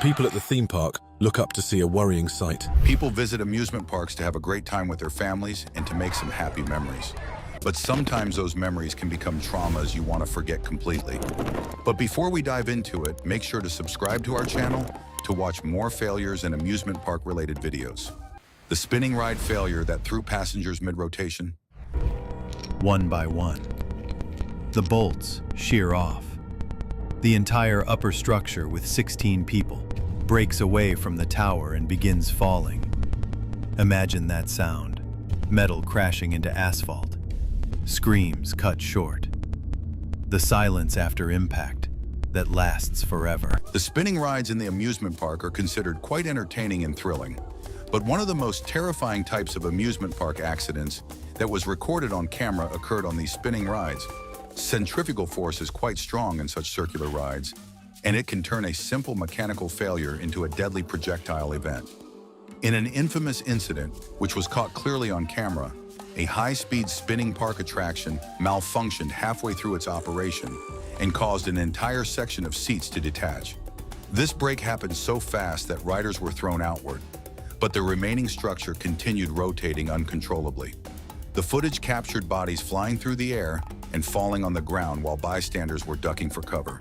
people at the theme park look up to see a worrying sight. People visit amusement parks to have a great time with their families and to make some happy memories. But sometimes those memories can become traumas you want to forget completely. But before we dive into it, make sure to subscribe to our channel to watch more failures and amusement park-related videos. The spinning ride failure that threw passengers mid-rotation. One by one, the bolts shear off. The entire upper structure with 16 people breaks away from the tower and begins falling. Imagine that sound, metal crashing into asphalt, screams cut short. The silence after impact that lasts forever. The spinning rides in the amusement park are considered quite entertaining and thrilling, but one of the most terrifying types of amusement park accidents that was recorded on camera occurred on these spinning rides. Centrifugal force is quite strong in such circular rides, and it can turn a simple mechanical failure into a deadly projectile event. In an infamous incident, which was caught clearly on camera, a high-speed spinning park attraction malfunctioned halfway through its operation and caused an entire section of seats to detach. This break happened so fast that riders were thrown outward, but the remaining structure continued rotating uncontrollably. The footage captured bodies flying through the air and falling on the ground while bystanders were ducking for cover.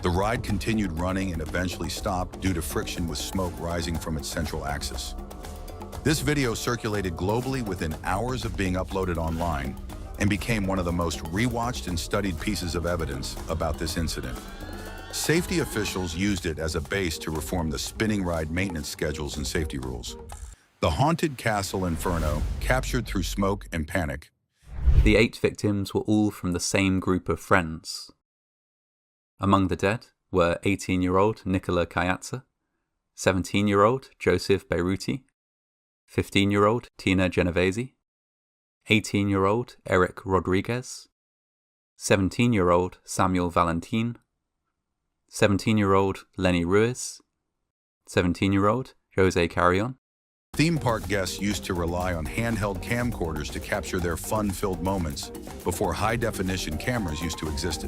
The ride continued running and eventually stopped due to friction with smoke rising from its central axis. This video circulated globally within hours of being uploaded online and became one of the most rewatched and studied pieces of evidence about this incident. Safety officials used it as a base to reform the spinning ride maintenance schedules and safety rules. The haunted castle inferno, captured through smoke and panic. The 8 victims were all from the same group of friends. Among the dead were 18-year-old Nicola Kayatsa, 17-year-old Joseph Beiruti, 15-year-old Tina Genovese, 18-year-old Eric Rodriguez, 17-year-old Samuel Valentin, 17-year-old Lenny Ruiz, 17-year-old Jose Carrion. Theme park guests used to rely on handheld camcorders to capture their fun-filled moments before high-definition cameras used to exist.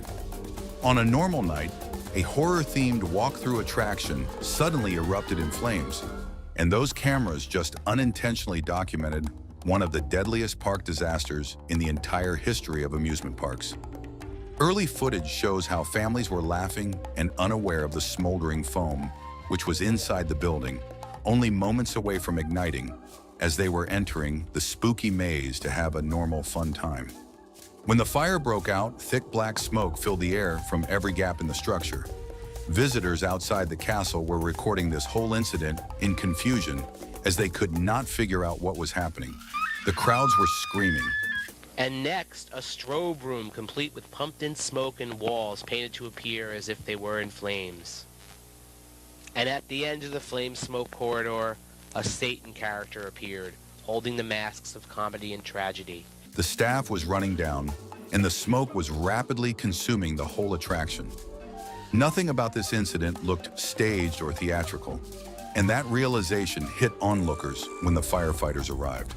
On a normal night, a horror-themed walk-through attraction suddenly erupted in flames, and those cameras just unintentionally documented one of the deadliest park disasters in the entire history of amusement parks. Early footage shows how families were laughing and unaware of the smoldering foam, which was inside the building, only moments away from igniting as they were entering the spooky maze to have a normal fun time. When the fire broke out, thick black smoke filled the air from every gap in the structure. Visitors outside the castle were recording this whole incident in confusion as they could not figure out what was happening. The crowds were screaming. And next, a strobe room complete with pumped-in smoke and walls painted to appear as if they were in flames. And at the end of the flame smoke corridor, a Satan character appeared, holding the masks of comedy and tragedy. The staff was running down, and the smoke was rapidly consuming the whole attraction. Nothing about this incident looked staged or theatrical, and that realization hit onlookers when the firefighters arrived.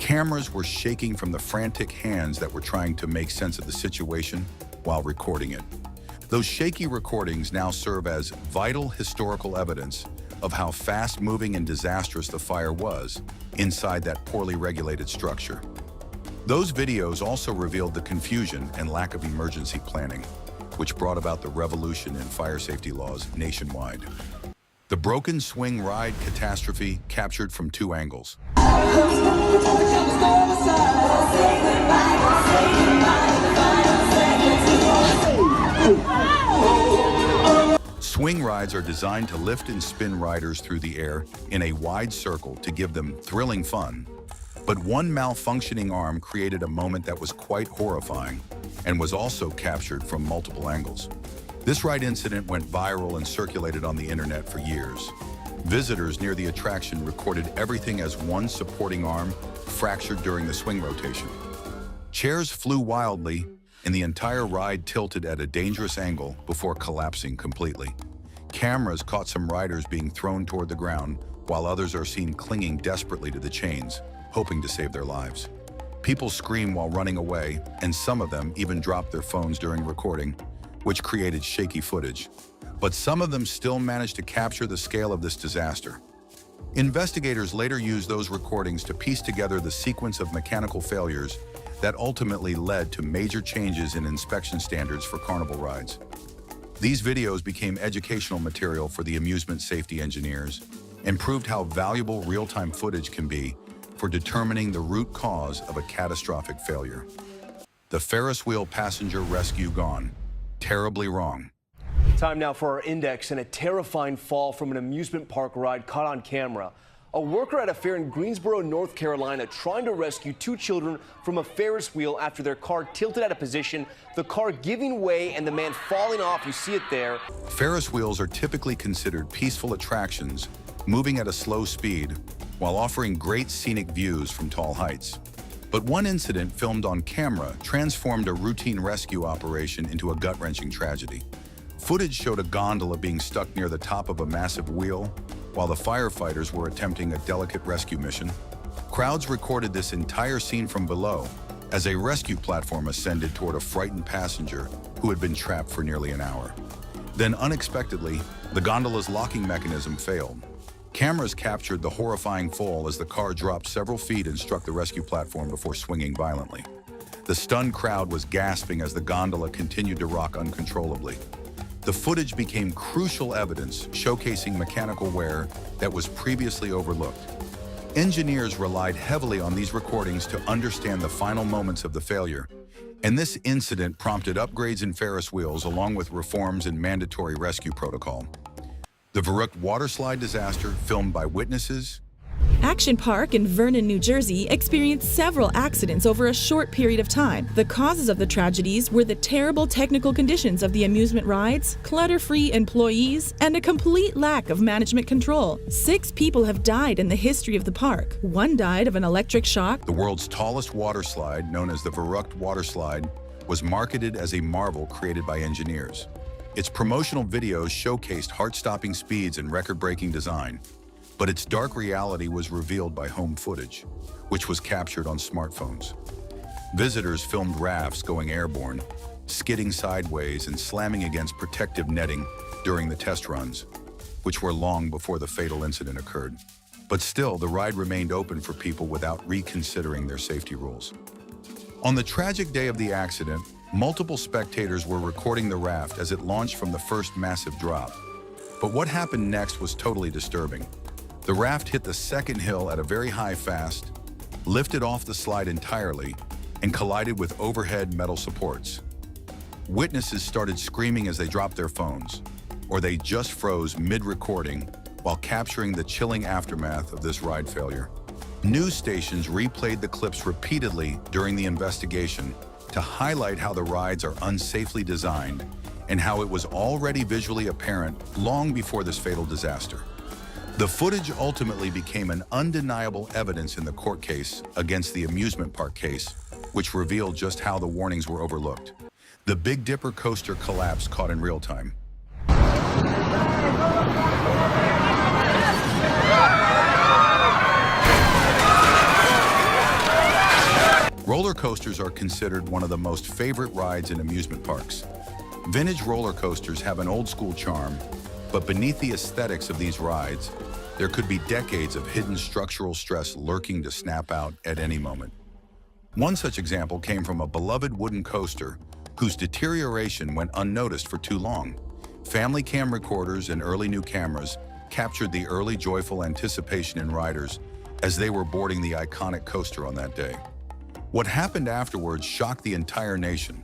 Cameras were shaking from the frantic hands that were trying to make sense of the situation while recording it. Those shaky recordings now serve as vital historical evidence of how fast-moving and disastrous the fire was inside that poorly regulated structure. Those videos also revealed the confusion and lack of emergency planning, which brought about the revolution in fire safety laws nationwide. The broken swing ride catastrophe captured from 2 angles. Swing rides are designed to lift and spin riders through the air in a wide circle to give them thrilling fun. But one malfunctioning arm created a moment that was quite horrifying and was also captured from multiple angles. This ride incident went viral and circulated on the internet for years. Visitors near the attraction recorded everything as one supporting arm fractured during the swing rotation. Chairs flew wildly, and the entire ride tilted at a dangerous angle before collapsing completely. Cameras caught some riders being thrown toward the ground, while others are seen clinging desperately to the chains, hoping to save their lives. People scream while running away, and some of them even dropped their phones during recording, which created shaky footage. but some of them still managed to capture the scale of this disaster. Investigators later used those recordings to piece together the sequence of mechanical failures that ultimately led to major changes in inspection standards for carnival rides. These videos became educational material for the amusement safety engineers and proved how valuable real-time footage can be for determining the root cause of a catastrophic failure. The Ferris wheel passenger rescue gone terribly wrong. Time now for our index and a terrifying fall from an amusement park ride caught on camera. A worker at a fair in Greensboro, North Carolina, trying to rescue two children from a Ferris wheel after their car tilted out of position, the car giving way and the man falling off. You see it there. Ferris wheels are typically considered peaceful attractions, moving at a slow speed while offering great scenic views from tall heights. But one incident filmed on camera transformed a routine rescue operation into a gut-wrenching tragedy. Footage showed a gondola being stuck near the top of a massive wheel while the firefighters were attempting a delicate rescue mission. Crowds recorded this entire scene from below as a rescue platform ascended toward a frightened passenger who had been trapped for nearly an hour. Then unexpectedly, the gondola's locking mechanism failed. Cameras captured the horrifying fall as the car dropped several feet and struck the rescue platform before swinging violently. The stunned crowd was gasping as the gondola continued to rock uncontrollably. The footage became crucial evidence showcasing mechanical wear that was previously overlooked. Engineers relied heavily on these recordings to understand the final moments of the failure, and this incident prompted upgrades in Ferris wheels along with reforms in mandatory rescue protocol. The Verrückt waterslide disaster, filmed by witnesses. Action Park in Vernon, New Jersey experienced several accidents over a short period of time. The causes of the tragedies were the terrible technical conditions of the amusement rides, clutter-free employees, and a complete lack of management control. 6 people have died in the history of the park. 1 died of an electric shock. The world's tallest waterslide, known as the Verrückt waterslide, was marketed as a marvel created by engineers. Its promotional videos showcased heart-stopping speeds and record-breaking design. But its dark reality was revealed by home footage, which was captured on smartphones. Visitors filmed rafts going airborne, skidding sideways and slamming against protective netting during the test runs, which were long before the fatal incident occurred. But still, the ride remained open for people without reconsidering their safety rules. On the tragic day of the accident, multiple spectators were recording the raft as it launched from the first massive drop. But what happened next was totally disturbing. The raft hit the second hill at a very high fast, lifted off the slide entirely, and collided with overhead metal supports. Witnesses started screaming as they dropped their phones, or they just froze mid-recording while capturing the chilling aftermath of this ride failure. News stations replayed the clips repeatedly during the investigation to highlight how the rides are unsafely designed and how it was already visually apparent long before this fatal disaster. The footage ultimately became an undeniable evidence in the court case against the amusement park case, which revealed just how the warnings were overlooked. The Big Dipper coaster collapse caught in real time. Roller coasters are considered one of the most favorite rides in amusement parks. Vintage roller coasters have an old-school charm, but beneath the aesthetics of these rides, there could be decades of hidden structural stress lurking to snap out at any moment. One such example came from a beloved wooden coaster whose deterioration went unnoticed for too long. Family cam recorders and early new cameras captured the early joyful anticipation in riders as they were boarding the iconic coaster on that day. What happened afterwards shocked the entire nation.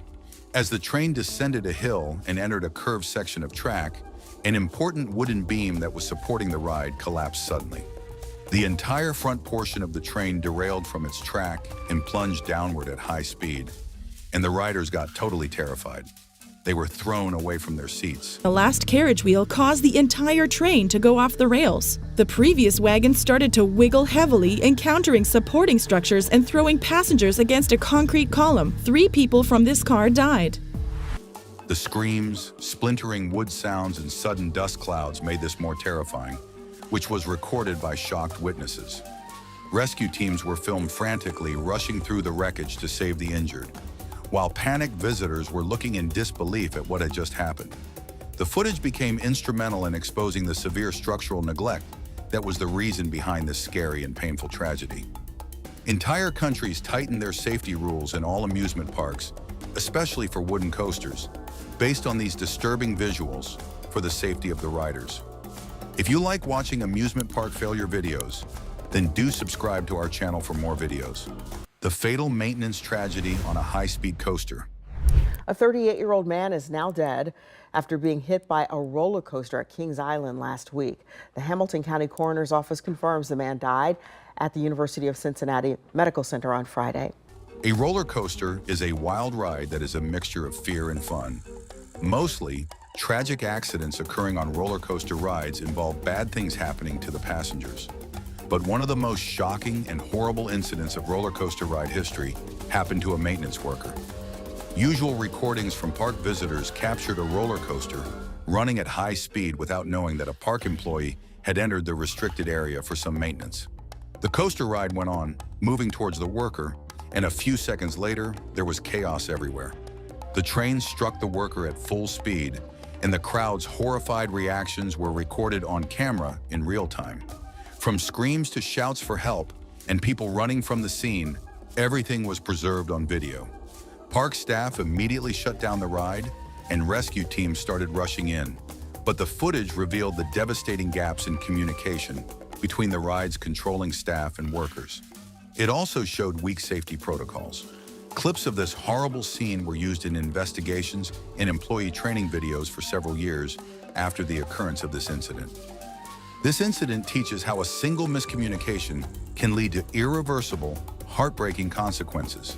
As the train descended a hill and entered a curved section of track, an important wooden beam that was supporting the ride collapsed suddenly. The entire front portion of the train derailed from its track and plunged downward at high speed, and the riders got totally terrified. They were thrown away from their seats. The last carriage wheel caused the entire train to go off the rails. The previous wagon started to wiggle heavily, encountering supporting structures and throwing passengers against a concrete column. 3 people from this car died. The screams, splintering wood sounds, and sudden dust clouds made this more terrifying, which was recorded by shocked witnesses. Rescue teams were filmed frantically rushing through the wreckage to save the injured, while panicked visitors were looking in disbelief at what had just happened. The footage became instrumental in exposing the severe structural neglect that was the reason behind this scary and painful tragedy. Entire countries tightened their safety rules in all amusement parks, especially for wooden coasters, based on these disturbing visuals for the safety of the riders. If you like watching amusement park failure videos, then do subscribe to our channel for more videos. The fatal maintenance tragedy on a high-speed coaster. A 38-year-old man is now dead after being hit by a roller coaster at Kings Island last week. The Hamilton County Coroner's Office confirms the man died at the University of Cincinnati Medical Center on Friday. A roller coaster is a wild ride that is a mixture of fear and fun. Mostly, tragic accidents occurring on roller coaster rides involve bad things happening to the passengers. But one of the most shocking and horrible incidents of roller coaster ride history happened to a maintenance worker. Usual recordings from park visitors captured a roller coaster running at high speed without knowing that a park employee had entered the restricted area for some maintenance. The coaster ride went on, moving towards the worker, and a few seconds later, there was chaos everywhere. The train struck the worker at full speed, and the crowd's horrified reactions were recorded on camera in real time. From screams to shouts for help and people running from the scene, everything was preserved on video. Park staff immediately shut down the ride, and rescue teams started rushing in. But the footage revealed the devastating gaps in communication between the ride's controlling staff and workers. It also showed weak safety protocols. Clips of this horrible scene were used in investigations and employee training videos for several years after the occurrence of this incident. This incident teaches how a single miscommunication can lead to irreversible, heartbreaking consequences.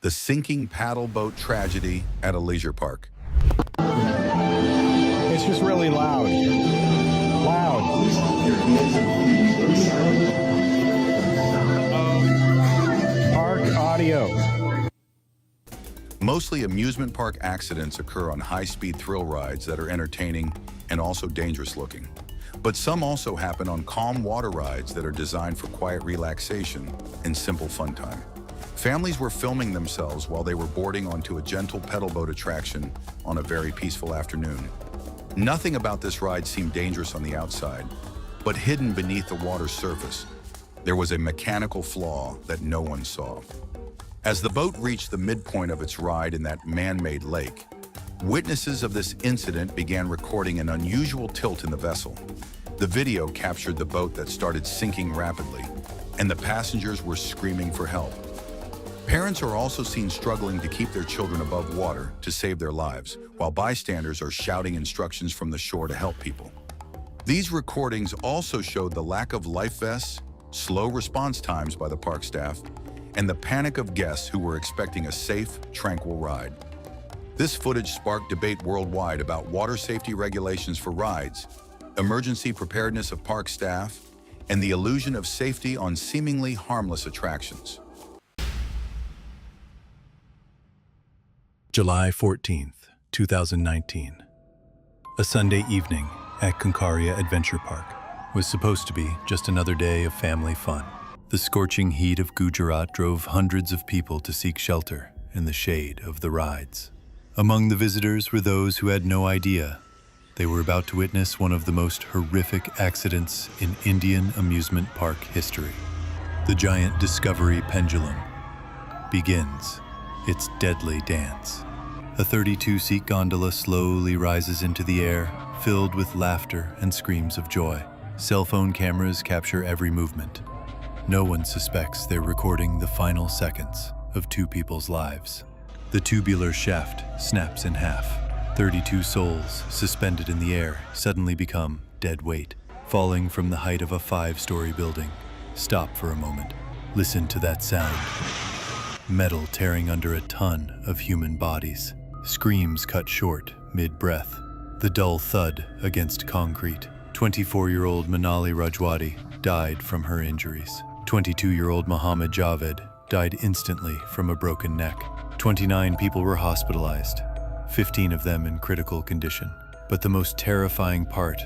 The sinking paddle boat tragedy at a leisure park. It's just really loud. Park audio. Mostly amusement park accidents occur on high-speed thrill rides that are entertaining and also dangerous looking. But some also happen on calm water rides that are designed for quiet relaxation and simple fun time. Families were filming themselves while they were boarding onto a gentle pedal boat attraction on a very peaceful afternoon. Nothing about this ride seemed dangerous on the outside, but hidden beneath the water's surface, there was a mechanical flaw that no one saw. As the boat reached the midpoint of its ride in that man-made lake, witnesses of this incident began recording an unusual tilt in the vessel. The video captured the boat that started sinking rapidly, and the passengers were screaming for help. Parents are also seen struggling to keep their children above water to save their lives, while bystanders are shouting instructions from the shore to help people. These recordings also showed the lack of life vests, slow response times by the park staff, and the panic of guests who were expecting a safe, tranquil ride. This footage sparked debate worldwide about water safety regulations for rides, emergency preparedness of park staff, and the illusion of safety on seemingly harmless attractions. July 14th, 2019. A Sunday evening at Concaria Adventure Park was supposed to be just another day of family fun. The scorching heat of Gujarat drove hundreds of people to seek shelter in the shade of the rides. Among the visitors were those who had no idea they were about to witness one of the most horrific accidents in Indian amusement park history. The giant Discovery pendulum begins its deadly dance. A 32-seat gondola slowly rises into the air, filled with laughter and screams of joy. Cell phone cameras capture every movement. No one suspects they're recording the final seconds of two people's lives. The tubular shaft snaps in half. 32 souls suspended in the air suddenly become dead weight, falling from the height of a 5-story building. Stop for a moment. Listen to that sound. Metal tearing under a ton of human bodies. Screams cut short mid-breath. The dull thud against concrete. 24-year-old Manali Rajwati died from her injuries. 22-year-old Mohammed Javed died instantly from a broken neck. 29 people were hospitalized, 15 of them in critical condition. But the most terrifying part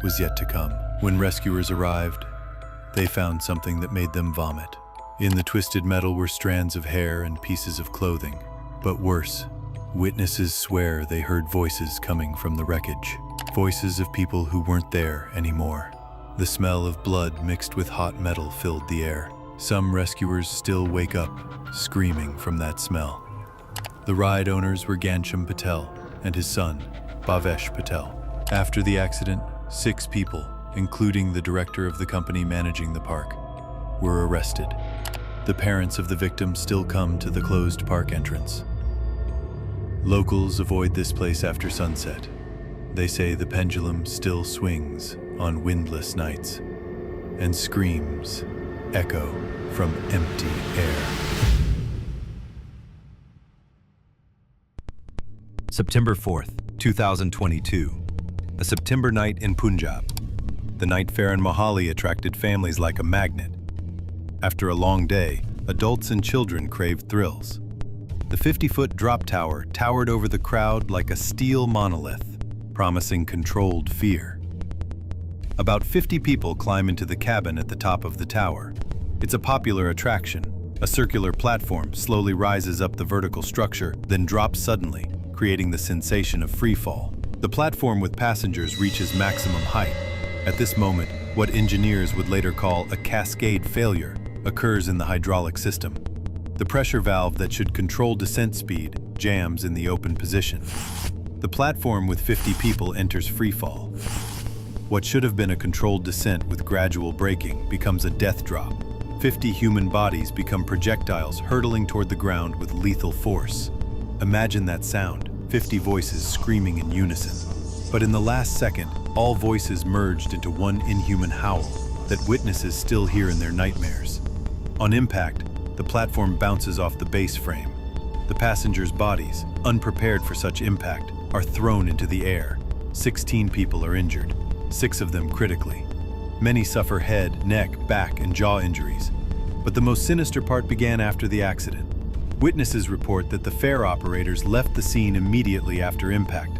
was yet to come. When rescuers arrived, they found something that made them vomit. In the twisted metal were strands of hair and pieces of clothing. But worse, witnesses swear they heard voices coming from the wreckage. Voices of people who weren't there anymore. The smell of blood mixed with hot metal filled the air. Some rescuers still wake up, screaming from that smell. The ride owners were Gansham Patel and his son, Bhavesh Patel. After the accident, 6 people, including the director of the company managing the park, were arrested. The parents of the victims still come to the closed park entrance. Locals avoid this place after sunset. They say the pendulum still swings on windless nights, and screams echo from empty air. September 4th, 2022. A September night in Punjab. The night fair in Mohali attracted families like a magnet. After a long day, adults and children craved thrills. The 50-foot drop tower towered over the crowd like a steel monolith, promising controlled fear. About 50 people climb into the cabin at the top of the tower. It's a popular attraction. A circular platform slowly rises up the vertical structure, then drops suddenly, creating the sensation of free fall. The platform with passengers reaches maximum height. At this moment, what engineers would later call a cascade failure occurs in the hydraulic system. The pressure valve that should control descent speed jams in the open position. The platform with 50 people enters free fall. What should have been a controlled descent with gradual braking becomes a death drop. 50 human bodies become projectiles hurtling toward the ground with lethal force. Imagine that sound, 50 voices screaming in unison. But in the last second, all voices merged into one inhuman howl that witnesses still hear in their nightmares. On impact, the platform bounces off the base frame. The passengers' bodies, unprepared for such impact, are thrown into the air. 16 people are injured, 6 of them critically. Many suffer head, neck, back, and jaw injuries. But the most sinister part began after the accident. Witnesses report that the fair operators left the scene immediately after impact.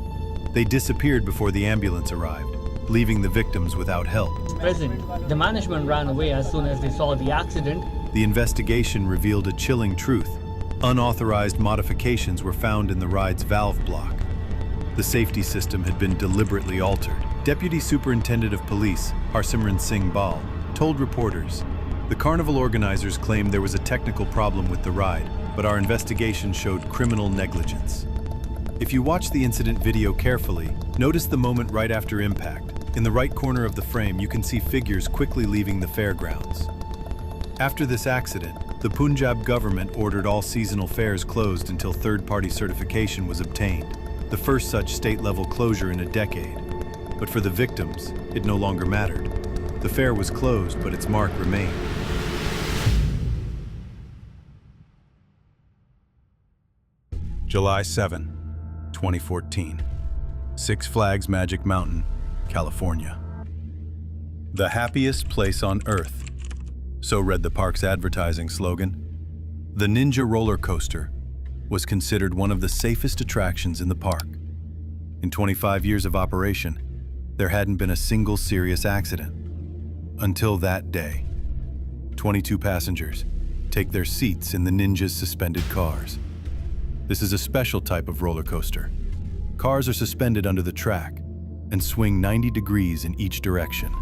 They disappeared before the ambulance arrived, leaving the victims without help. Present. The management ran away as soon as they saw the accident. The investigation revealed a chilling truth. Unauthorized modifications were found in the ride's valve block. The safety system had been deliberately altered. Deputy Superintendent of Police, Harsimran Singh Bal, told reporters, "The carnival organizers claimed there was a technical problem with the ride, but our investigation showed criminal negligence." If you watch the incident video carefully, notice the moment right after impact. In the right corner of the frame, you can see figures quickly leaving the fairgrounds. After this accident, the Punjab government ordered all seasonal fairs closed until third-party certification was obtained, the first such state-level closure in a decade. But for the victims, it no longer mattered. The fair was closed, but its mark remained. July 7, 2014. Six Flags Magic Mountain, California. The happiest place on earth. So read the park's advertising slogan. The Ninja roller coaster was considered one of the safest attractions in the park. In 25 years of operation, there hadn't been a single serious accident. Until that day. 22 passengers take their seats in the Ninja's suspended cars. This is a special type of roller coaster. Cars are suspended under the track and swing 90 degrees in each direction,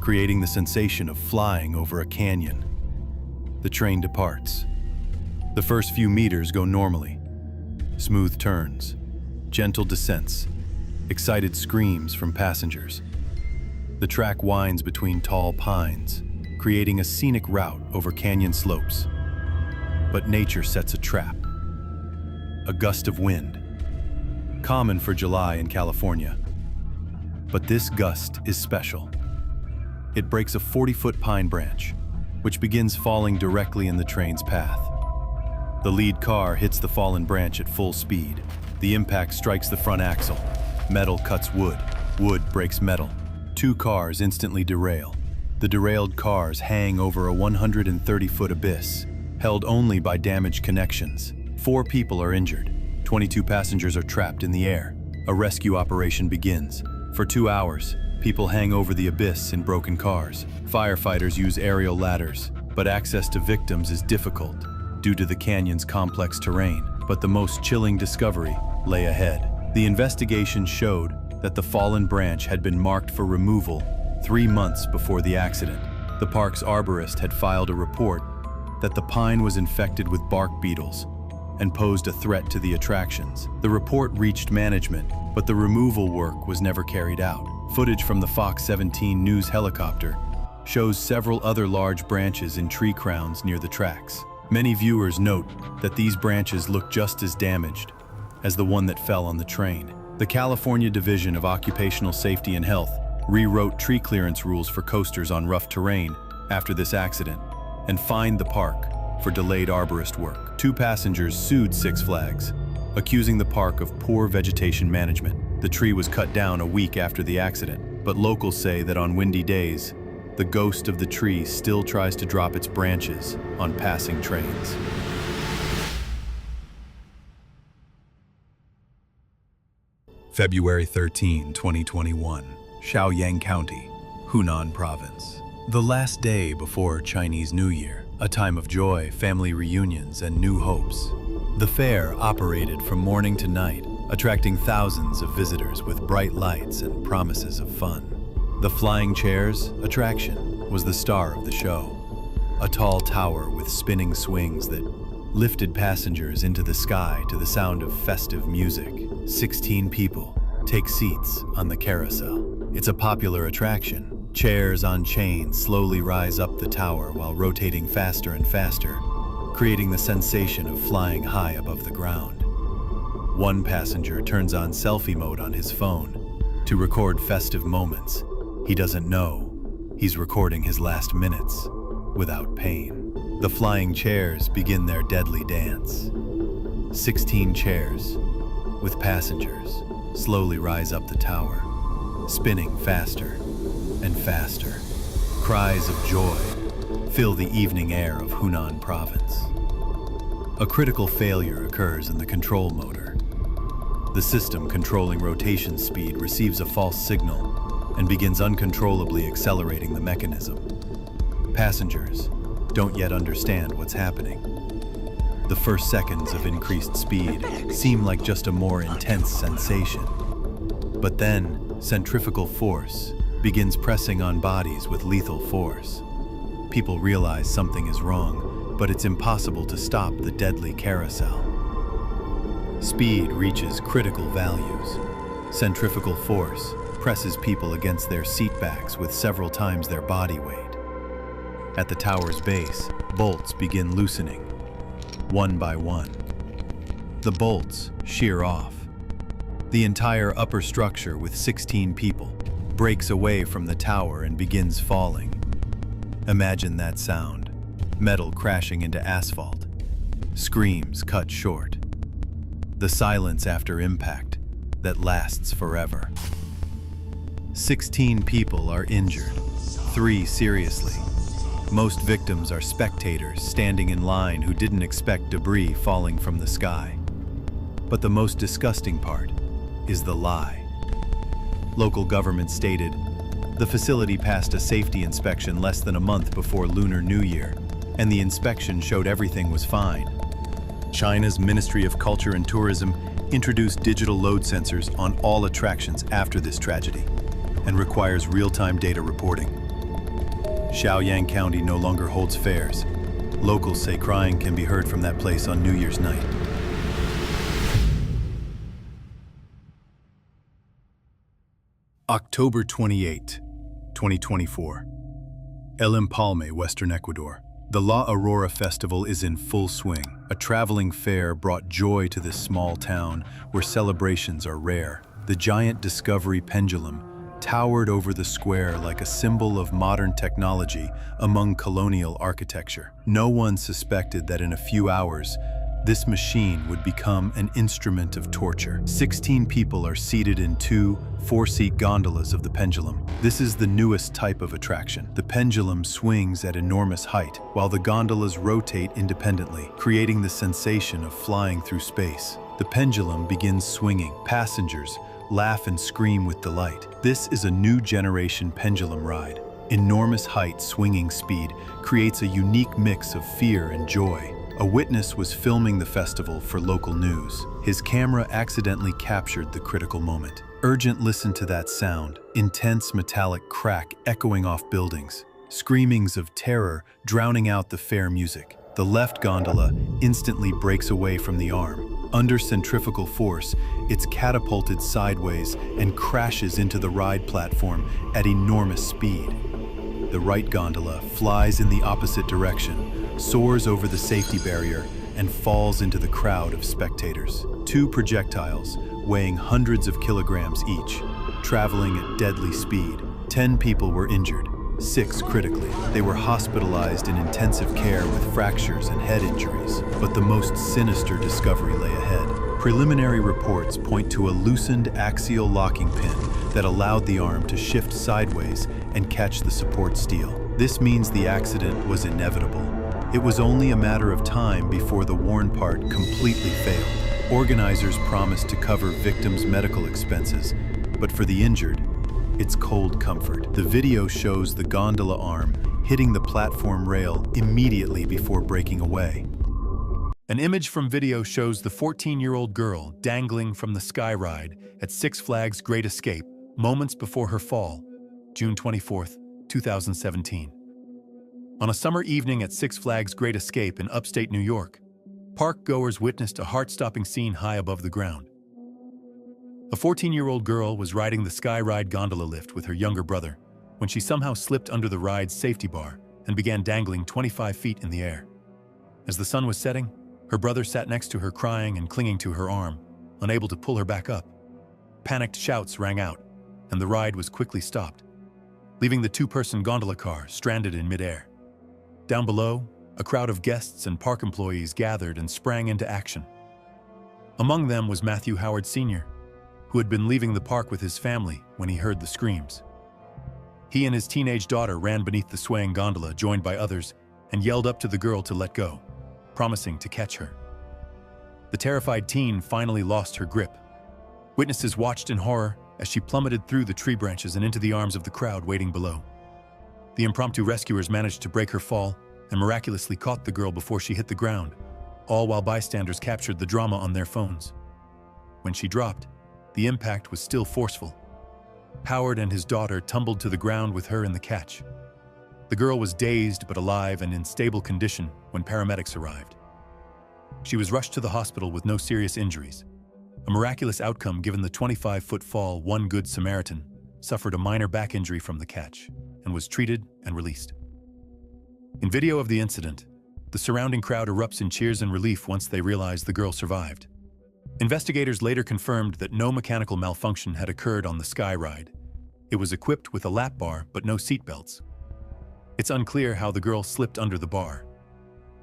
creating the sensation of flying over a canyon. The train departs. The first few meters go normally. Smooth turns, gentle descents, excited screams from passengers. The track winds between tall pines, creating a scenic route over canyon slopes. But nature sets a trap. A gust of wind, common for July in California. But this gust is special. It breaks a 40-foot pine branch, which begins falling directly in the train's path. The lead car hits the fallen branch at full speed. The impact strikes the front axle. Metal cuts wood. Wood breaks metal. 2 cars instantly derail. The derailed cars hang over a 130-foot abyss, held only by damaged connections. 4 people are injured. 22 passengers are trapped in the air. A rescue operation begins. For 2 hours, people hang over the abyss in broken cars. Firefighters use aerial ladders, but access to victims is difficult due to the canyon's complex terrain. But the most chilling discovery lay ahead. The investigation showed that the fallen branch had been marked for removal 3 months before the accident. The park's arborist had filed a report that the pine was infected with bark beetles and posed a threat to the attractions. The report reached management, but the removal work was never carried out. Footage from the Fox 17 News helicopter shows several other large branches in tree crowns near the tracks. Many viewers note that these branches look just as damaged as the one that fell on the train. The California Division of Occupational Safety and Health rewrote tree clearance rules for coasters on rough terrain after this accident and fined the park for delayed arborist work. 2 passengers sued Six Flags, accusing the park of poor vegetation management. The tree was cut down a week after the accident, but locals say that on windy days, the ghost of the tree still tries to drop its branches on passing trains. February 13, 2021, Shaoyang County, Hunan Province. The last day before Chinese New Year, a time of joy, family reunions, and new hopes. The fair operated from morning to night, attracting thousands of visitors with bright lights and promises of fun. The flying chairs attraction was the star of the show, a tall tower with spinning swings that lifted passengers into the sky to the sound of festive music. 16 people take seats on the carousel. It's a popular attraction. Chairs on chains slowly rise up the tower while rotating faster and faster, creating the sensation of flying high above the ground. One passenger turns on selfie mode on his phone to record festive moments. He doesn't know he's recording his last minutes without pain. The flying chairs begin their deadly dance. 16 chairs with passengers slowly rise up the tower, spinning faster and faster. Cries of joy fill the evening air of Hunan Province. A critical failure occurs in the control motor. The system controlling rotation speed receives a false signal and begins uncontrollably accelerating the mechanism. Passengers don't yet understand what's happening. The first seconds of increased speed seem like just a more intense sensation. But then, centrifugal force begins pressing on bodies with lethal force. People realize something is wrong, but it's impossible to stop the deadly carousel. Speed reaches critical values. Centrifugal force presses people against their seat backs with several times their body weight. At the tower's base, bolts begin loosening, one by one. The bolts shear off. The entire upper structure with 16 people breaks away from the tower and begins falling. Imagine that sound, metal crashing into asphalt, screams cut short. The silence after impact that lasts forever. 16 people are injured, 3 seriously. Most victims are spectators standing in line who didn't expect debris falling from the sky. But the most disgusting part is the lie. Local government stated, the facility passed a safety inspection less than a month before Lunar New Year, and the inspection showed everything was fine. China's Ministry of Culture and Tourism introduced digital load sensors on all attractions after this tragedy, and requires real-time data reporting. Shaoyang County no longer holds fairs. Locals say crying can be heard from that place on New Year's night. October 28, 2024. El Empalme, Western Ecuador. The La Aurora Festival is in full swing. A traveling fair brought joy to this small town where celebrations are rare. The giant Discovery pendulum towered over the square like a symbol of modern technology among colonial architecture. No one suspected that in a few hours, this machine would become an instrument of torture. 16 people are seated in 2 4-seat gondolas of the pendulum. This is the newest type of attraction. The pendulum swings at enormous height, while the gondolas rotate independently, creating the sensation of flying through space. The pendulum begins swinging. Passengers laugh and scream with delight. This is a new generation pendulum ride. Enormous height swinging speed creates a unique mix of fear and joy. A witness was filming the festival for local news. His camera accidentally captured the critical moment. Urgent, listen to that sound. Intense metallic crack echoing off buildings. Screamings of terror drowning out the fair music. The left gondola instantly breaks away from the arm. Under centrifugal force, it's catapulted sideways and crashes into the ride platform at enormous speed. The right gondola flies in the opposite direction, soars over the safety barrier, and falls into the crowd of spectators. Two projectiles, weighing hundreds of kilograms each, traveling at deadly speed. 10 people were injured, 6 critically. They were hospitalized in intensive care with fractures and head injuries. But the most sinister discovery lay ahead. Preliminary reports point to a loosened axial locking pin that allowed the arm to shift sideways and catch the support steel. This means the accident was inevitable. It was only a matter of time before the worn part completely failed. Organizers promised to cover victims' medical expenses, but for the injured, it's cold comfort. The video shows the gondola arm hitting the platform rail immediately before breaking away. An image from video shows the 14-year-old girl dangling from the sky ride at Six Flags Great Escape moments before her fall, June 24, 2017. On a summer evening at Six Flags Great Escape in upstate New York, park goers witnessed a heart-stopping scene high above the ground. A 14-year-old girl was riding the Sky Ride gondola lift with her younger brother when she somehow slipped under the ride's safety bar and began dangling 25 feet in the air. As the sun was setting, her brother sat next to her crying and clinging to her arm, unable to pull her back up. Panicked shouts rang out, and the ride was quickly stopped, leaving the two-person gondola car stranded in midair. Down below, a crowd of guests and park employees gathered and sprang into action. Among them was Matthew Howard Sr., who had been leaving the park with his family when he heard the screams. He and his teenage daughter ran beneath the swaying gondola, joined by others, and yelled up to the girl to let go, promising to catch her. The terrified teen finally lost her grip. Witnesses watched in horror as she plummeted through the tree branches and into the arms of the crowd waiting below. The impromptu rescuers managed to break her fall and miraculously caught the girl before she hit the ground, all while bystanders captured the drama on their phones. When she dropped, the impact was still forceful. Howard and his daughter tumbled to the ground with her in the catch. The girl was dazed but alive and in stable condition when paramedics arrived. She was rushed to the hospital with no serious injuries, a miraculous outcome given the 25-foot fall. One Good Samaritan suffered a minor back injury from the catch and was treated and released. In video of the incident, the surrounding crowd erupts in cheers and relief once they realize the girl survived. Investigators later confirmed that no mechanical malfunction had occurred on the Sky Ride. It was equipped with a lap bar but no seatbelts. It's unclear how the girl slipped under the bar.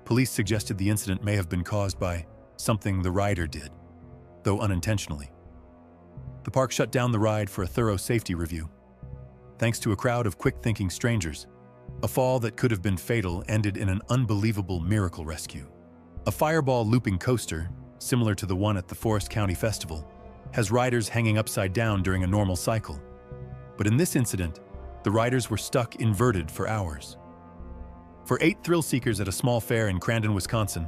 Police suggested the incident may have been caused by something the rider did, though unintentionally. The park shut down the ride for a thorough safety review. Thanks to a crowd of quick-thinking strangers, a fall that could have been fatal ended in an unbelievable miracle rescue. A fireball looping coaster, similar to the one at the Forest County Festival, has riders hanging upside down during a normal cycle. But in this incident, the riders were stuck inverted for hours. For 8 thrill seekers at a small fair in Crandon, Wisconsin,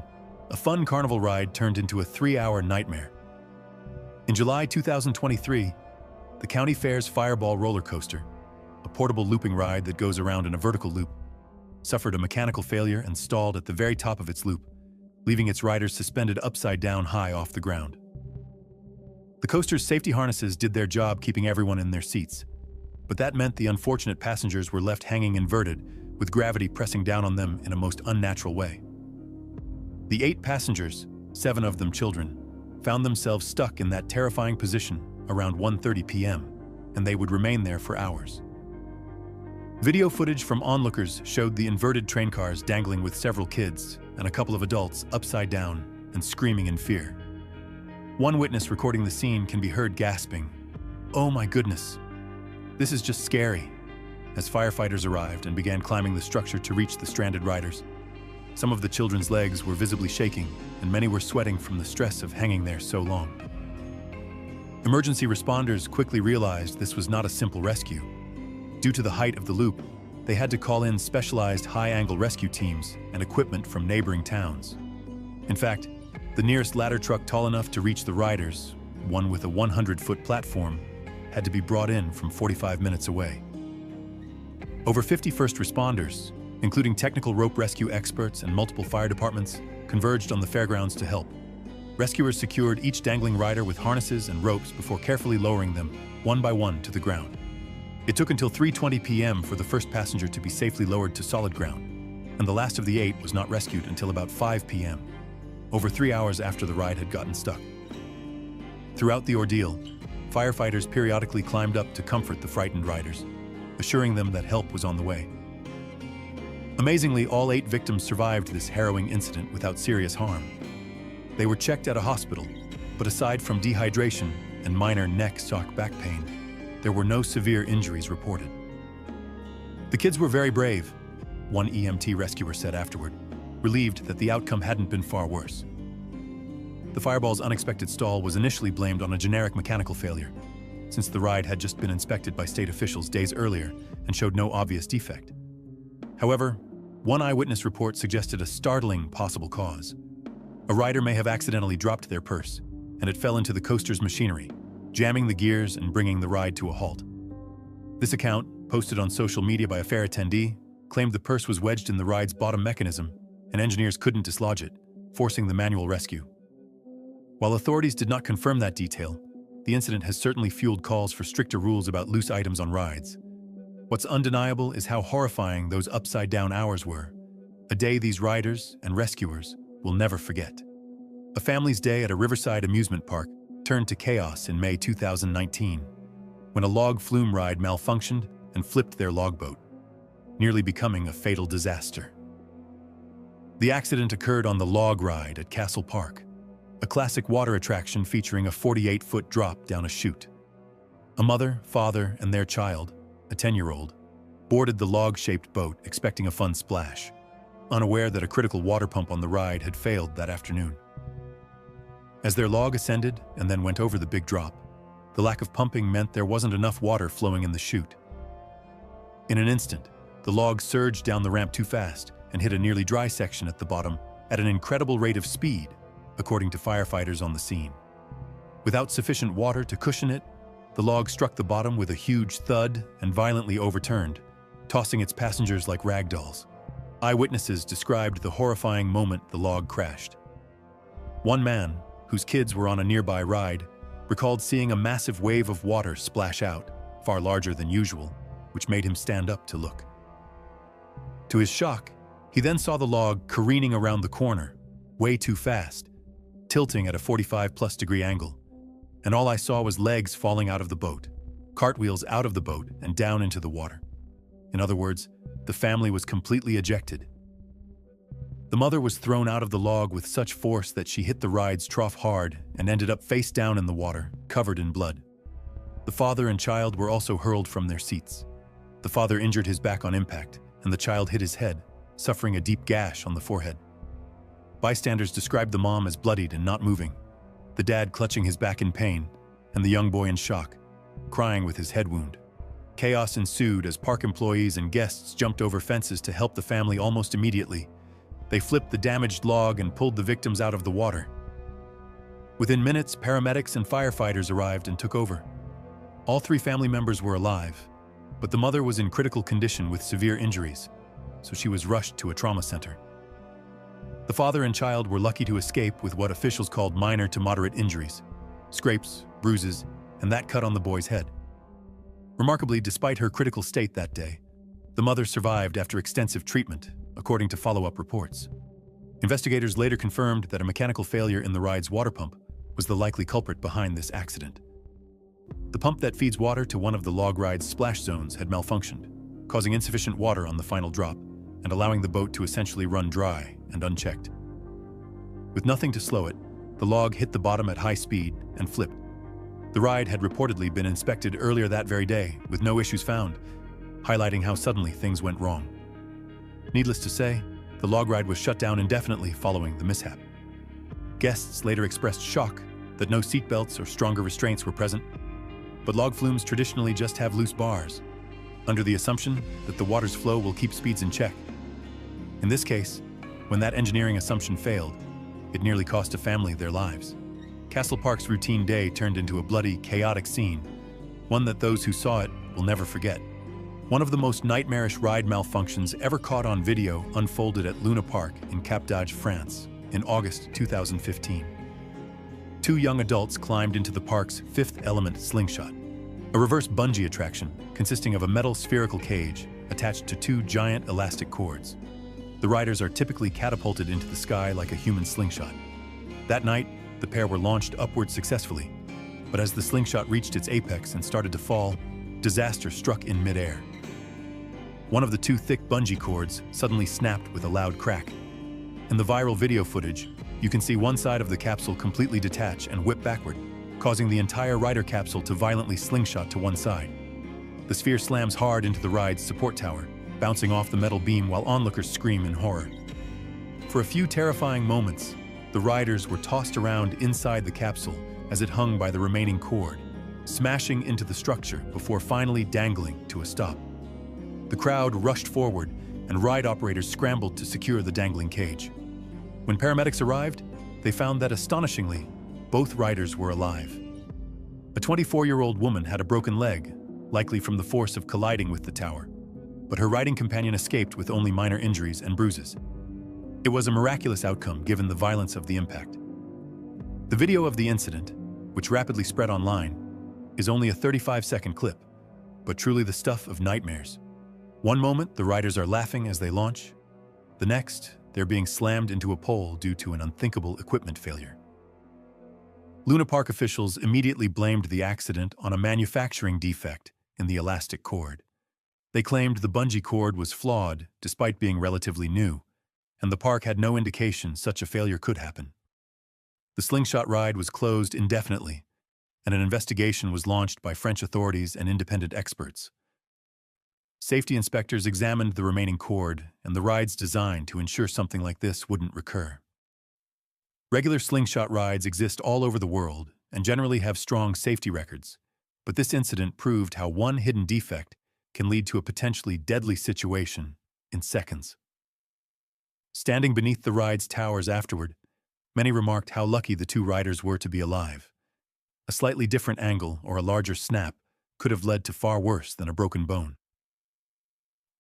a fun carnival ride turned into a 3-hour nightmare. In July 2023, the county fair's Fireball roller coaster, a portable looping ride that goes around in a vertical loop, suffered a mechanical failure and stalled at the very top of its loop, leaving its riders suspended upside down high off the ground. The coaster's safety harnesses did their job keeping everyone in their seats, but that meant the unfortunate passengers were left hanging inverted, with gravity pressing down on them in a most unnatural way. The 8 passengers, 7 of them children, found themselves stuck in that terrifying position around 1:30 p.m., and they would remain there for hours. Video footage from onlookers showed the inverted train cars dangling with several kids and a couple of adults upside down and screaming in fear. One witness recording the scene can be heard gasping, "Oh my goodness, this is just scary," as firefighters arrived and began climbing the structure to reach the stranded riders. Some of the children's legs were visibly shaking, and many were sweating from the stress of hanging there so long. Emergency responders quickly realized this was not a simple rescue. Due to the height of the loop, they had to call in specialized high-angle rescue teams and equipment from neighboring towns. In fact, the nearest ladder truck tall enough to reach the riders, one with a 100-foot platform, had to be brought in from 45 minutes away. Over 50 first responders, including technical rope rescue experts and multiple fire departments, converged on the fairgrounds to help. Rescuers secured each dangling rider with harnesses and ropes before carefully lowering them, one by one, to the ground. It took until 3:20 p.m. for the first passenger to be safely lowered to solid ground, and the last of the 8 was not rescued until about 5 p.m., over 3 hours after the ride had gotten stuck. Throughout the ordeal, firefighters periodically climbed up to comfort the frightened riders, assuring them that help was on the way. Amazingly, all 8 victims survived this harrowing incident without serious harm. They were checked at a hospital, but aside from dehydration and minor neck, shock, back pain, there were no severe injuries reported. The kids were very brave, one EMT rescuer said afterward, relieved that the outcome hadn't been far worse. The Fireball's unexpected stall was initially blamed on a generic mechanical failure, since the ride had just been inspected by state officials days earlier and showed no obvious defect. However, one eyewitness report suggested a startling possible cause. A rider may have accidentally dropped their purse, and it fell into the coaster's machinery, jamming the gears and bringing the ride to a halt. This account, posted on social media by a fair attendee, claimed the purse was wedged in the ride's bottom mechanism, and engineers couldn't dislodge it, forcing the manual rescue. While authorities did not confirm that detail, the incident has certainly fueled calls for stricter rules about loose items on rides. What's undeniable is how horrifying those upside-down hours were, a day these riders and rescuers will never forget. A family's day at a riverside amusement park turned to chaos in May 2019, when a log flume ride malfunctioned and flipped their logboat, nearly becoming a fatal disaster. The accident occurred on the log ride at Castle Park, a classic water attraction featuring a 48-foot drop down a chute. A mother, father, and their child, a 10-year-old, boarded the log-shaped boat expecting a fun splash, unaware that a critical water pump on the ride had failed that afternoon. As their log ascended and then went over the big drop, the lack of pumping meant there wasn't enough water flowing in the chute. In an instant, the log surged down the ramp too fast and hit a nearly dry section at the bottom at an incredible rate of speed, according to firefighters on the scene. Without sufficient water to cushion it, the log struck the bottom with a huge thud and violently overturned, tossing its passengers like rag dolls. Eyewitnesses described the horrifying moment the log crashed. One man, whose kids were on a nearby ride, recalled seeing a massive wave of water splash out, far larger than usual, which made him stand up to look. To his shock, he then saw the log careening around the corner, way too fast, tilting at a 45+ degree angle, and all I saw was legs falling out of the boat, cartwheels out of the boat and down into the water. In other words, the family was completely ejected. The mother was thrown out of the log with such force that she hit the ride's trough hard and ended up face down in the water, covered in blood. The father and child were also hurled from their seats. The father injured his back on impact, and the child hit his head, suffering a deep gash on the forehead. Bystanders described the mom as bloodied and not moving, the dad clutching his back in pain, and the young boy in shock, crying with his head wound. Chaos ensued as park employees and guests jumped over fences to help the family almost immediately. They flipped the damaged log and pulled the victims out of the water. Within minutes, paramedics and firefighters arrived and took over. All 3 family members were alive, but the mother was in critical condition with severe injuries, so she was rushed to a trauma center. The father and child were lucky to escape with what officials called minor to moderate injuries, scrapes, bruises, and that cut on the boy's head. Remarkably, despite her critical state that day, the mother survived after extensive treatment, according to follow-up reports. Investigators later confirmed that a mechanical failure in the ride's water pump was the likely culprit behind this accident. The pump that feeds water to one of the log ride's splash zones had malfunctioned, causing insufficient water on the final drop and allowing the boat to essentially run dry and unchecked. With nothing to slow it, the log hit the bottom at high speed and flipped. The ride had reportedly been inspected earlier that very day, with no issues found, highlighting how suddenly things went wrong. Needless to say, the log ride was shut down indefinitely following the mishap. Guests later expressed shock that no seatbelts or stronger restraints were present, but log flumes traditionally just have loose bars, under the assumption that the water's flow will keep speeds in check. In this case, when that engineering assumption failed, It nearly cost a family their lives. Castle Park's routine day turned into a bloody, chaotic scene, one that those who saw it will never forget. One of the most nightmarish ride malfunctions ever caught on video unfolded at Luna Park in Cap d'Agde, France, in August 2015. Two young adults climbed into the park's Fifth Element slingshot, a reverse bungee attraction consisting of a metal spherical cage attached to two giant elastic cords. The riders are typically catapulted into the sky like a human slingshot. That night, the pair were launched upward successfully, but as the slingshot reached its apex and started to fall, disaster struck in midair. One of the two thick bungee cords suddenly snapped with a loud crack. In the viral video footage, you can see one side of the capsule completely detach and whip backward, causing the entire rider capsule to violently slingshot to one side. The sphere slams hard into the ride's support tower, bouncing off the metal beam while onlookers scream in horror. For a few terrifying moments, the riders were tossed around inside the capsule as it hung by the remaining cord, smashing into the structure before finally dangling to a stop. The crowd rushed forward, and ride operators scrambled to secure the dangling cage. When paramedics arrived, they found that, astonishingly, both riders were alive. A 24-year-old woman had a broken leg, likely from the force of colliding with the tower, but her riding companion escaped with only minor injuries and bruises. It was a miraculous outcome given the violence of the impact. The video of the incident, which rapidly spread online, is only a 35-second clip, but truly the stuff of nightmares. One moment, the riders are laughing as they launch. The next, they're being slammed into a pole due to an unthinkable equipment failure. Luna Park officials immediately blamed the accident on a manufacturing defect in the elastic cord. They claimed the bungee cord was flawed despite being relatively new, and the park had no indication such a failure could happen. The slingshot ride was closed indefinitely, and an investigation was launched by French authorities and independent experts. Safety inspectors examined the remaining cord and the ride's design to ensure something like this wouldn't recur. Regular slingshot rides exist all over the world and generally have strong safety records, but this incident proved how one hidden defect can lead to a potentially deadly situation in seconds. Standing beneath the ride's towers afterward, many remarked how lucky the two riders were to be alive. A slightly different angle or a larger snap could have led to far worse than a broken bone.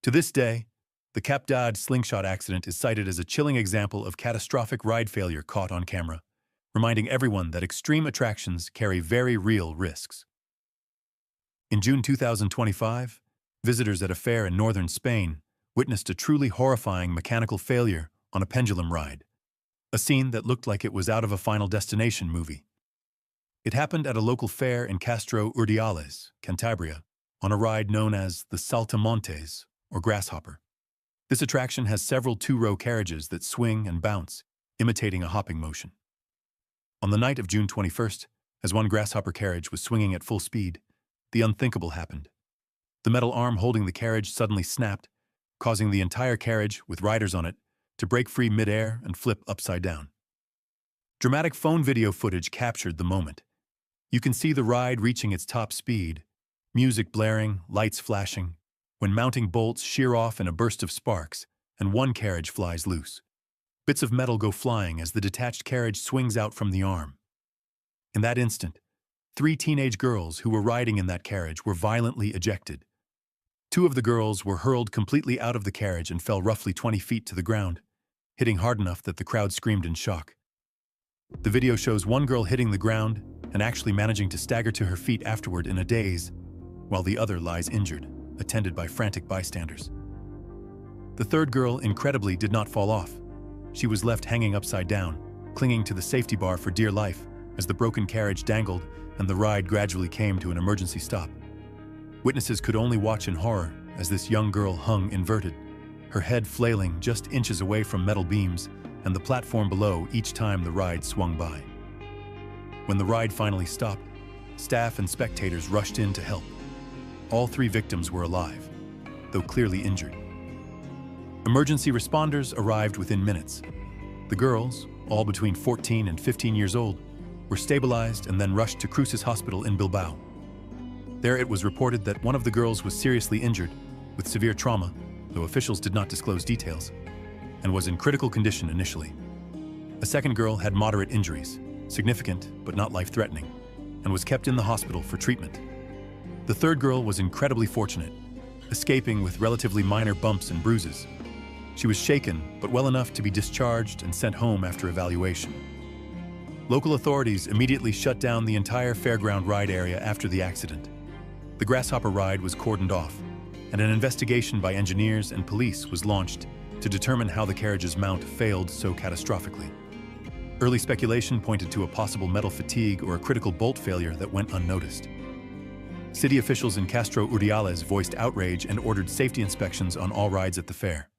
To this day, the Cap d'Agde slingshot accident is cited as a chilling example of catastrophic ride failure caught on camera, reminding everyone that extreme attractions carry very real risks. In June 2025, visitors at a fair in northern Spain witnessed a truly horrifying mechanical failure on a pendulum ride, a scene that looked like it was out of a Final Destination movie. It happened at a local fair in Castro Urdiales, Cantabria, on a ride known as the Saltamontes, or grasshopper. This attraction has several two-row carriages that swing and bounce, imitating a hopping motion. On the night of June 21st, as one grasshopper carriage was swinging at full speed, the unthinkable happened. The metal arm holding the carriage suddenly snapped, causing the entire carriage, with riders on it, to break free mid-air and flip upside down. Dramatic phone video footage captured the moment. You can see the ride reaching its top speed, music blaring, lights flashing, when mounting bolts shear off in a burst of sparks, and one carriage flies loose. Bits of metal go flying as the detached carriage swings out from the arm. In that instant, 3 teenage girls who were riding in that carriage were violently ejected. 2 of the girls were hurled completely out of the carriage and fell roughly 20 feet to the ground, hitting hard enough that the crowd screamed in shock. The video shows one girl hitting the ground and actually managing to stagger to her feet afterward in a daze, while the other lies injured, attended by frantic bystanders. The third girl, incredibly, did not fall off. She was left hanging upside down, clinging to the safety bar for dear life as the broken carriage dangled and the ride gradually came to an emergency stop. Witnesses could only watch in horror as this young girl hung inverted, her head flailing just inches away from metal beams and the platform below each time the ride swung by. When the ride finally stopped, staff and spectators rushed in to help. All 3 victims were alive, though clearly injured. Emergency responders arrived within minutes. The girls, all between 14 and 15 years old, were stabilized and then rushed to Cruces Hospital in Bilbao. There it was reported that one of the girls was seriously injured, with severe trauma, though officials did not disclose details, and was in critical condition initially. A second girl had moderate injuries, significant but not life-threatening, and was kept in the hospital for treatment. The third girl was incredibly fortunate, escaping with relatively minor bumps and bruises. She was shaken, but well enough to be discharged and sent home after evaluation. Local authorities immediately shut down the entire fairground ride area after the accident. The grasshopper ride was cordoned off, and an investigation by engineers and police was launched to determine how the carriage's mount failed so catastrophically. Early speculation pointed to a possible metal fatigue or a critical bolt failure that went unnoticed. City officials in Castro Urdiales voiced outrage and ordered safety inspections on all rides at the fair.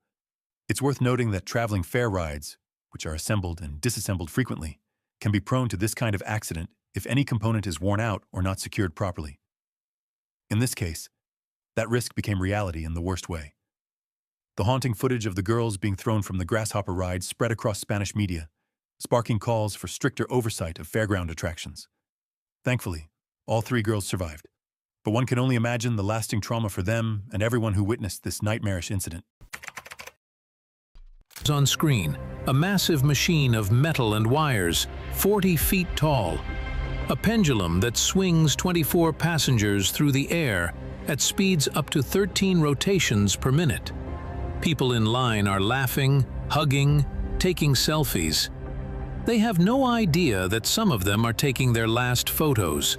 It's worth noting that traveling fair rides, which are assembled and disassembled frequently, can be prone to this kind of accident if any component is worn out or not secured properly. In this case, that risk became reality in the worst way. The haunting footage of the girls being thrown from the grasshopper ride spread across Spanish media, sparking calls for stricter oversight of fairground attractions. Thankfully, all three girls survived, but one can only imagine the lasting trauma for them and everyone who witnessed this nightmarish incident. On screen, a massive machine of metal and wires, 40 feet tall. A pendulum that swings 24 passengers through the air at speeds up to 13 rotations per minute. People in line are laughing, hugging, taking selfies. They have no idea that some of them are taking their last photos.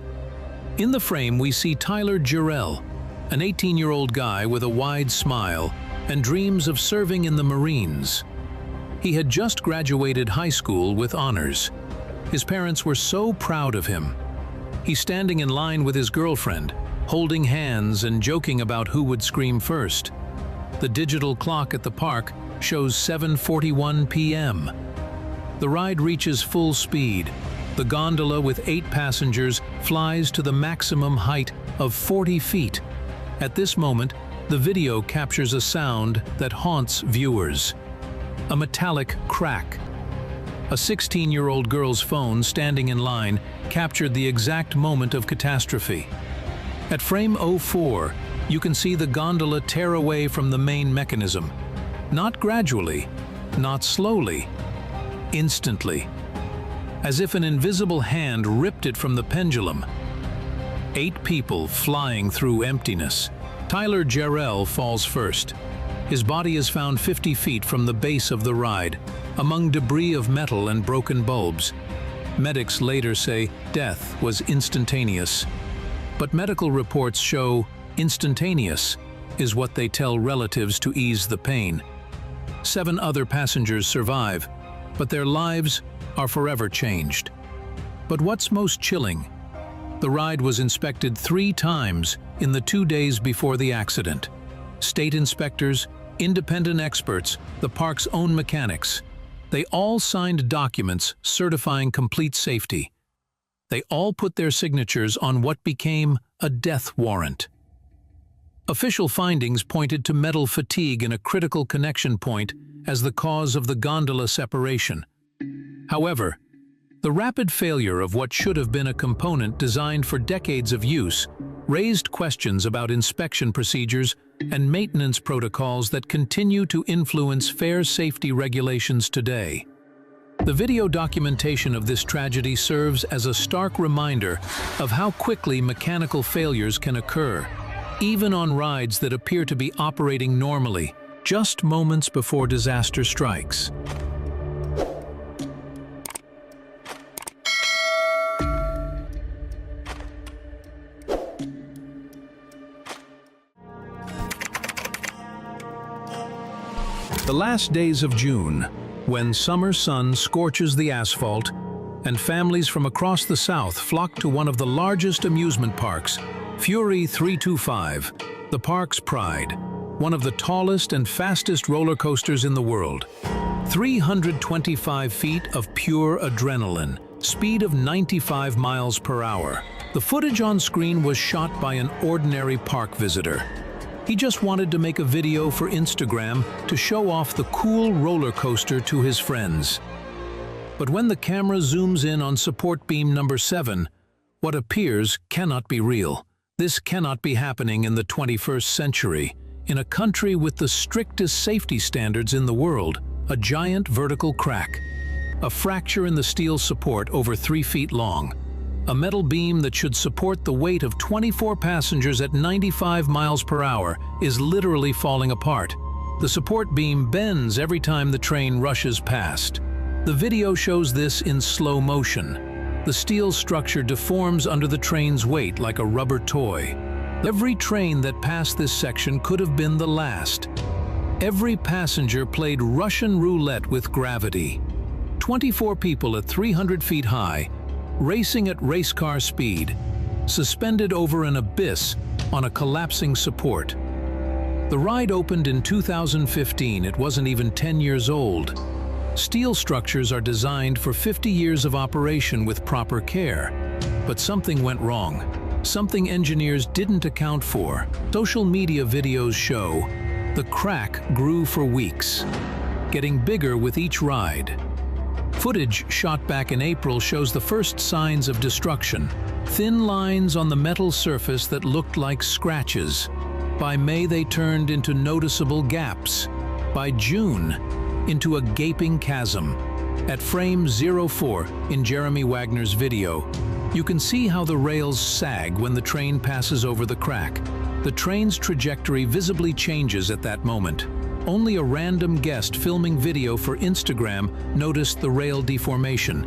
In the frame, we see Tyler Jarrell, an 18-year-old guy with a wide smile and dreams of serving in the Marines. He had just graduated high school with honors. His parents were so proud of him. He's standing in line with his girlfriend, holding hands and joking about who would scream first. The digital clock at the park shows 7:41 p.m. The ride reaches full speed. The gondola with 8 passengers flies to the maximum height of 40 feet. At this moment, the video captures a sound that haunts viewers. A metallic crack. A 16-year-old girl's phone standing in line captured the exact moment of catastrophe. At frame 04, you can see the gondola tear away from the main mechanism. Not gradually, not slowly, instantly. As if an invisible hand ripped it from the pendulum. 8 people flying through emptiness. Tyler Jarrell falls first. His body is found 50 feet from the base of the ride, among debris of metal and broken bulbs. Medics later say death was instantaneous. But medical reports show instantaneous is what they tell relatives to ease the pain. 7 other passengers survive, but their lives are forever changed. But what's most chilling? The ride was inspected 3 times in the 2 days before the accident. State inspectors, independent experts, the park's own mechanics. They all signed documents certifying complete safety. They all put their signatures on what became a death warrant. Official findings pointed to metal fatigue in a critical connection point as the cause of the gondola separation. However, the rapid failure of what should have been a component designed for decades of use raised questions about inspection procedures and maintenance protocols that continue to influence fair safety regulations today. The video documentation of this tragedy serves as a stark reminder of how quickly mechanical failures can occur, even on rides that appear to be operating normally, just moments before disaster strikes. The last days of June, when summer sun scorches the asphalt and families from across the South flock to one of the largest amusement parks, Fury 325, the park's pride, one of the tallest and fastest roller coasters in the world. 325 feet of pure adrenaline, speed of 95 miles per hour. The footage on screen was shot by an ordinary park visitor. He just wanted to make a video for Instagram to show off the cool roller coaster to his friends. But when the camera zooms in on support beam number 7, what appears cannot be real. This cannot be happening in the 21st century. In a country with the strictest safety standards in the world, a giant vertical crack. a fracture in the steel support over 3 feet long. A metal beam that should support the weight of 24 passengers at 95 miles per hour is literally falling apart. The support beam bends every time the train rushes past. The video shows this in slow motion. The steel structure deforms under the train's weight like a rubber toy. Every train that passed this section could have been the last. Every passenger played Russian roulette with gravity. 24 people at 300 feet high, racing at race car speed, suspended over an abyss on a collapsing support. The ride opened in 2015. It wasn't even 10 years old. Steel structures are designed for 50 years of operation with proper care. But something went wrong. Something engineers didn't account for. Social media videos show the crack grew for weeks, getting bigger with each ride. Footage shot back in April shows the first signs of destruction. Thin lines on the metal surface that looked like scratches. By May, they turned into noticeable gaps. By June, into a gaping chasm. At frame 04 in Jeremy Wagner's video, you can see how the rails sag when the train passes over the crack. The train's trajectory visibly changes at that moment. Only a random guest filming video for Instagram noticed the rail deformation.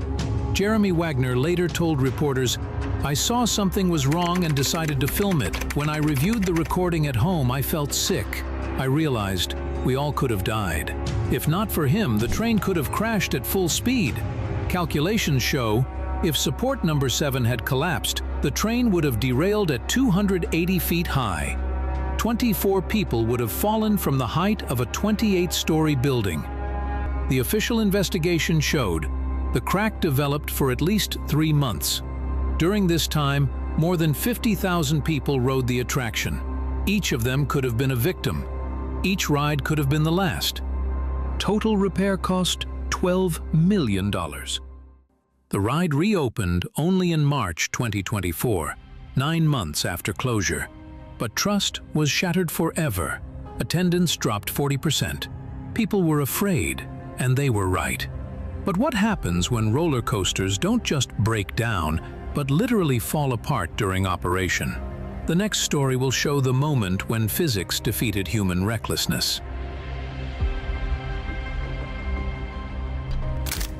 Jeremy Wagner later told reporters, "I saw something was wrong and decided to film it. When I reviewed the recording at home, I felt sick. I realized we all could have died. If not for him, the train could have crashed at full speed. Calculations show if support number 7 had collapsed, the train would have derailed at 280 feet high. 24 people would have fallen from the height of a 28-story building." The official investigation showed the crack developed for at least 3 months. During this time, more than 50,000 people rode the attraction. Each of them could have been a victim. Each ride could have been the last. Total repair cost $12 million. The ride reopened only in March 2024, 9 months after closure. But trust was shattered forever. Attendance dropped 40%. People were afraid, and they were right. But what happens when roller coasters don't just break down, but literally fall apart during operation? The next story will show the moment when physics defeated human recklessness.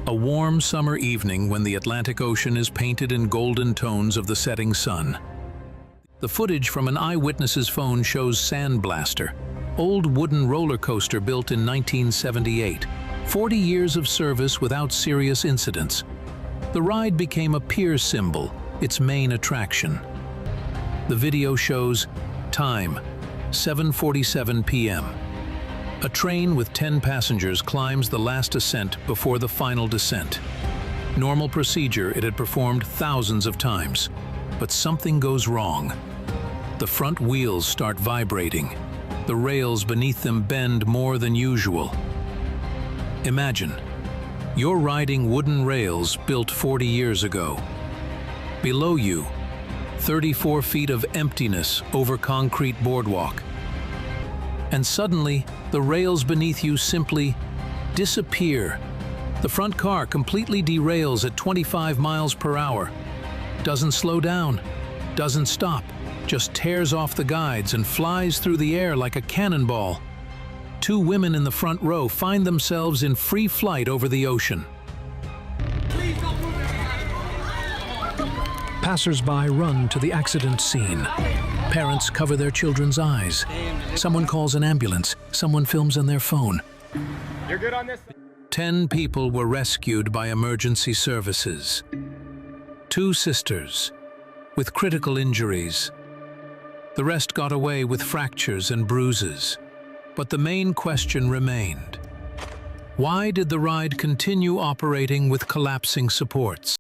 A warm summer evening when the Atlantic Ocean is painted in golden tones of the setting sun. The footage from an eyewitness's phone shows Sandblaster, old wooden roller coaster built in 1978. 40 years of service without serious incidents. The ride became a pier symbol, its main attraction. The video shows time, 7:47 p.m. A train with 10 passengers climbs the last ascent before the final descent. Normal procedure it had performed thousands of times. But something goes wrong. The front wheels start vibrating. The rails beneath them bend more than usual. Imagine, you're riding wooden rails built 40 years ago. Below you, 34 feet of emptiness over concrete boardwalk. And suddenly, the rails beneath you simply disappear. The front car completely derails at 25 miles per hour. Doesn't slow down, doesn't stop, just tears off the guides and flies through the air like a cannonball. 2 women in the front row find themselves in free flight over the ocean. Passers-by run to the accident scene. Parents cover their children's eyes. Someone calls an ambulance. Someone films on their phone. You're good on this? 10 people were rescued by emergency services. 2 sisters with critical injuries. The rest got away with fractures and bruises. But the main question remained. Why did the ride continue operating with collapsing supports?